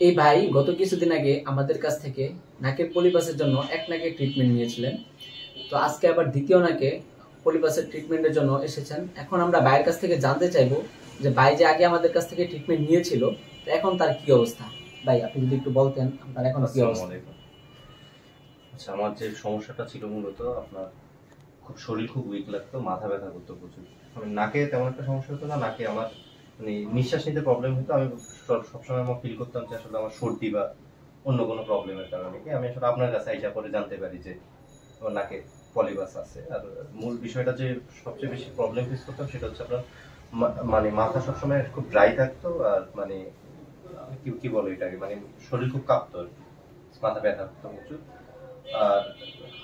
এই ভাই গত কিছুদিন আগে আমাদের কাছ থেকে নাকের পলিপাসের জন্য এক নাকের ট্রিটমেন্ট নিয়েছিলেন। তো আজকে আবার দ্বিতীয় নাকে পলিপাসের ট্রিটমেন্টের জন্য এসেছেন। এখন আমরা ভাইয়ের কাছ থেকে জানতে চাইবো যে ভাই যে আগে আমাদের কাছ থেকে ট্রিটমেন্ট নিয়েছিল, তো এখন তার কি অবস্থা। ভাই আপনি যদি একটু বলতেন আপনার এখন কি অবস্থা। আচ্ছা, আমার যে সমস্যাটা ছিল মূলত আপনার শরীর খুব উইক লাগতো, মাথা ব্যথা করতো প্রচুর। আমি নাকে তেমন একটা সমস্যা হতো না, নাকে আমার মানে নিঃশ্বাস নিতে প্রবলেম হতো। আমি সবসময় আমার ফিল করতাম যে আসলে আমার সর্দি বা অন্য কোনো প্রবলেমের কারণে কি আমি আসলে আপনার কাছে আইসা পরে জানতে পারি যে আমার নাকে পলিপাস আছে। আর মূল বিষয়টা যে সবচেয়ে বেশি প্রবলেম ফেস করতাম সেটা হচ্ছে আপনার মানে মাথা সবসময় খুব ড্রাই থাকতো, আর মানে কি বলে এটাকে, মানে শরীর খুব কাঁপতো আর কি, মাথা ব্যথা করতো প্রচুর। আর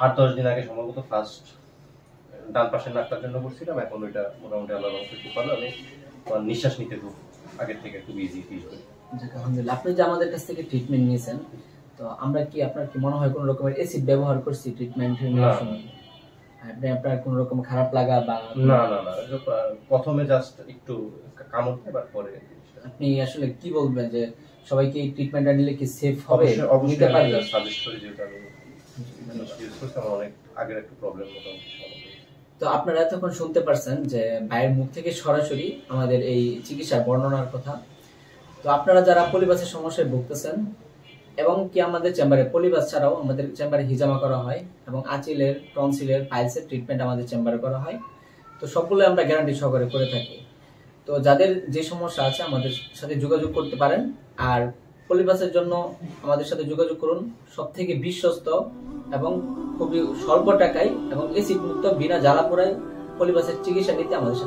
8-10 দিন আগে সম্ভবত ফার্স্ট ডান পাশের নাকটার জন্য করছিলাম, এখন ওইটা মোটামুটি আল্লাহর রহমতে খুব ভালো। আমি নিঃশ্বাস নিতে খুব আগের থেকে খুব ইজি ফিল করি। আলহামদুলিল্লাহ। আপনি যে আমাদের কাছ থেকে ট্রিটমেন্ট নিয়েছেন, তো আমরা কি আপনার কি মনে হয় কোনো রকমের অ্যাসিড ব্যবহার করছি ট্রিটমেন্ট নেওয়ার সময়? আপনি আপনার কোনো রকম খারাপ লাগা বা না না না, প্রথমে জাস্ট একটু কামড় দেয়, পরে আপনি আসলে কি বলবেন যে সবাইকে এই ট্রিটমেন্টটা নিলে কি সেফ হবে? নিতে পারবে? সাজেস্ট করি, যেহেতু আমি ইউজ করছি, আমার অনেক আগের একটা প্রবলেম মোটামুটি সমাধান। তো আপনারা এতক্ষণ শুনতে পারছেন যে ভাইয়ের মুখ থেকে সরাসরি আমাদের এই চিকিৎসার বর্ণনার কথা। তো আপনারা যারা পলিপাসের সমস্যায় ভুগতেছেন, এবং কি আমাদের চেম্বারে পলিপাস ছাড়াও আমাদের চেম্বারে হিজামা করা হয়, এবং আঁচিলের, টনসিলের, পাইলসের ট্রিটমেন্ট আমাদের চেম্বারে করা হয়। তো সবগুলো আমরা গ্যারান্টি সহকারে করে থাকি। তো যাদের যে সমস্যা আছে আমাদের সাথে যোগাযোগ করতে পারেন। আর পলিপাসের জন্য আমাদের সাথে যোগাযোগ করুন। সবথেকে বিশ্বস্ত এবং খুবই স্বল্প টাকায় এবং এসিড মুক্ত বিনা জ্বালা পোড়ায় পলিপাসের চিকিৎসা নিতে আমাদের সাথে